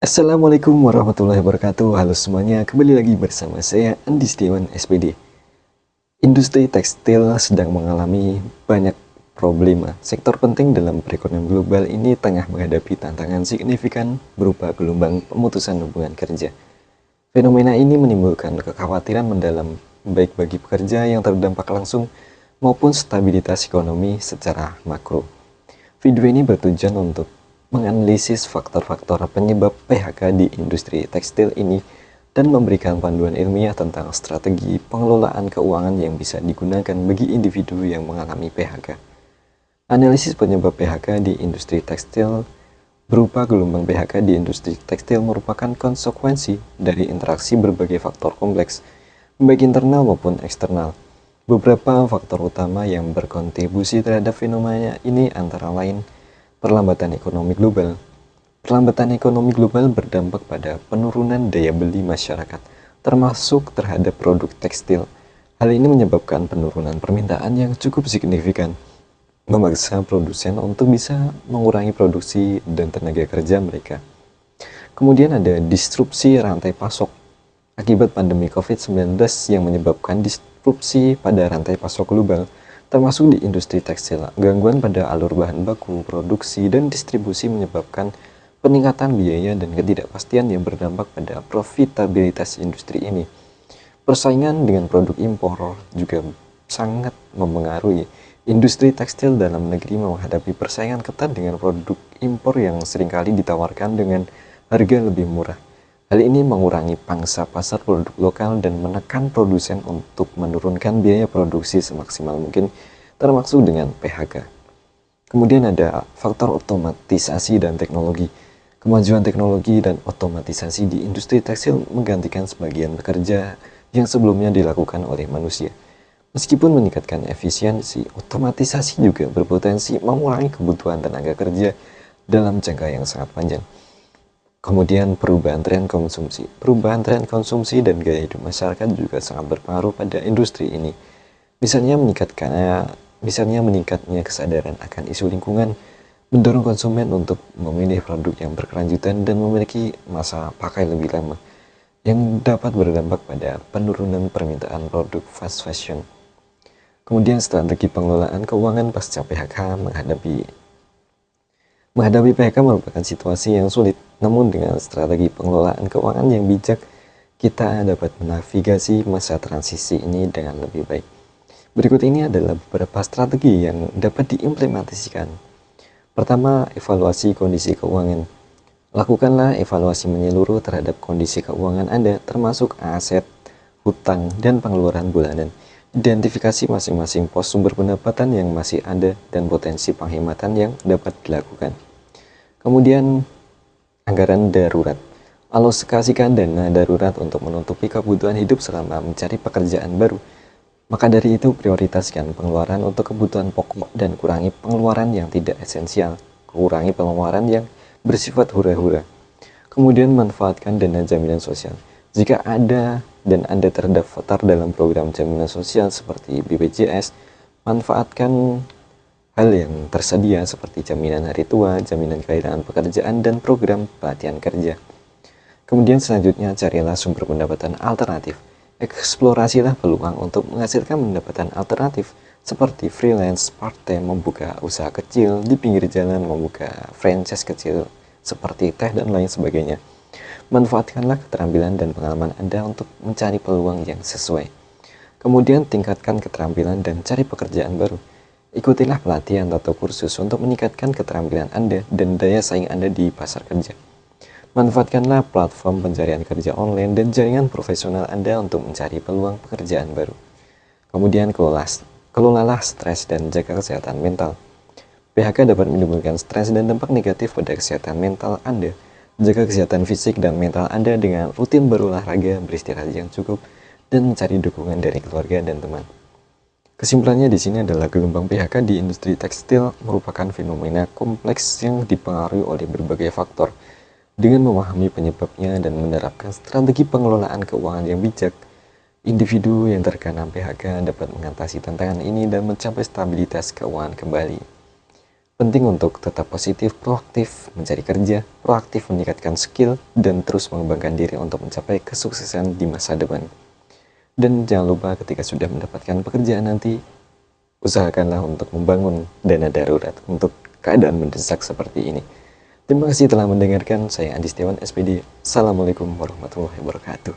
Assalamualaikum warahmatullahi wabarakatuh. Halo semuanya, kembali lagi bersama saya Andi Setiawan SPD. Industri tekstil sedang mengalami banyak problema. Sektor penting dalam perekonomian global ini tengah menghadapi tantangan signifikan berupa gelombang pemutusan hubungan kerja. Fenomena ini menimbulkan kekhawatiran mendalam baik bagi pekerja yang terdampak langsung maupun stabilitas ekonomi secara makro. Video ini bertujuan untuk menganalisis faktor-faktor penyebab PHK di industri tekstil ini dan memberikan panduan ilmiah tentang strategi pengelolaan keuangan yang bisa digunakan bagi individu yang mengalami PHK. Analisis penyebab PHK di industri tekstil berupa gelombang PHK di industri tekstil merupakan konsekuensi dari interaksi berbagai faktor kompleks, baik internal maupun eksternal. Beberapa faktor utama yang berkontribusi terhadap fenomena ini antara lain perlambatan ekonomi global. Perlambatan ekonomi global berdampak pada penurunan daya beli masyarakat, termasuk terhadap produk tekstil. Hal ini menyebabkan penurunan permintaan yang cukup signifikan, memaksa produsen untuk bisa mengurangi produksi dan tenaga kerja mereka. Kemudian ada disrupsi rantai pasok. Akibat pandemi COVID-19 yang menyebabkan disrupsi pada rantai pasok global, termasuk di industri tekstil, gangguan pada alur bahan baku, produksi, dan distribusi menyebabkan peningkatan biaya dan ketidakpastian yang berdampak pada profitabilitas industri ini. Persaingan dengan produk impor juga sangat mempengaruhi. Industri tekstil dalam negeri menghadapi persaingan ketat dengan produk impor yang seringkali ditawarkan dengan harga lebih murah. Hal ini mengurangi pangsa pasar produk lokal dan menekan produsen untuk menurunkan biaya produksi semaksimal mungkin, termasuk dengan PHK. Kemudian ada faktor otomatisasi dan teknologi. Kemajuan teknologi dan otomatisasi di industri tekstil menggantikan sebagian pekerja yang sebelumnya dilakukan oleh manusia. Meskipun meningkatkan efisiensi, otomatisasi juga berpotensi mengurangi kebutuhan tenaga kerja dalam jangka yang sangat panjang. Kemudian perubahan tren konsumsi. Perubahan tren konsumsi dan gaya hidup masyarakat juga sangat berpengaruh pada industri ini. Misalnya meningkatnya kesadaran akan isu lingkungan, mendorong konsumen untuk memilih produk yang berkelanjutan dan memiliki masa pakai lebih lama, yang dapat berdampak pada penurunan permintaan produk fast fashion. Kemudian strategi pengelolaan keuangan pasca PHK. Menghadapi PHK merupakan situasi yang sulit, namun dengan strategi pengelolaan keuangan yang bijak, kita dapat menavigasi masa transisi ini dengan lebih baik. Berikut ini adalah beberapa strategi yang dapat diimplementasikan. Pertama, evaluasi kondisi keuangan. Lakukanlah evaluasi menyeluruh terhadap kondisi keuangan Anda, termasuk aset, hutang, dan pengeluaran bulanan. Identifikasi masing-masing pos sumber pendapatan yang masih ada dan potensi penghematan yang dapat dilakukan. Kemudian, anggaran darurat. Alokasikan dana darurat untuk menutupi kebutuhan hidup selama mencari pekerjaan baru. Maka dari itu, prioritaskan pengeluaran untuk kebutuhan pokok dan kurangi pengeluaran yang tidak esensial. Kurangi pengeluaran yang bersifat hura-hura. Kemudian, manfaatkan dana jaminan sosial. Jika ada dan Anda terdaftar dalam program jaminan sosial seperti BPJS, manfaatkan hal yang tersedia seperti jaminan hari tua, jaminan kehilangan pekerjaan, dan program pelatihan kerja. Kemudian selanjutnya carilah sumber pendapatan alternatif. Eksplorasilah peluang untuk menghasilkan pendapatan alternatif seperti freelance, part-time, membuka usaha kecil, di pinggir jalan membuka franchise kecil seperti teh dan lain sebagainya. Manfaatkanlah keterampilan dan pengalaman Anda untuk mencari peluang yang sesuai. Kemudian tingkatkan keterampilan dan cari pekerjaan baru. Ikutilah pelatihan atau kursus untuk meningkatkan keterampilan Anda dan daya saing Anda di pasar kerja. Manfaatkanlah platform pencarian kerja online dan jaringan profesional Anda untuk mencari peluang pekerjaan baru. Kemudian kelolalah stres dan jaga kesehatan mental. PHK dapat menimbulkan stres dan dampak negatif pada kesehatan mental Anda. Jaga kesehatan fisik dan mental Anda dengan rutin berolahraga, beristirahat yang cukup, dan mencari dukungan dari keluarga dan teman. Kesimpulannya di sini adalah gelombang PHK di industri tekstil merupakan fenomena kompleks yang dipengaruhi oleh berbagai faktor. Dengan memahami penyebabnya dan menerapkan strategi pengelolaan keuangan yang bijak, individu yang terkena PHK dapat mengatasi tantangan ini dan mencapai stabilitas keuangan kembali. Penting untuk tetap positif, proaktif mencari kerja, proaktif meningkatkan skill, dan terus mengembangkan diri untuk mencapai kesuksesan di masa depan. Dan jangan lupa ketika sudah mendapatkan pekerjaan nanti, usahakanlah untuk membangun dana darurat untuk keadaan mendesak seperti ini. Terima kasih telah mendengarkan. Saya Andi Setiawan, SPD. Assalamualaikum warahmatullahi wabarakatuh.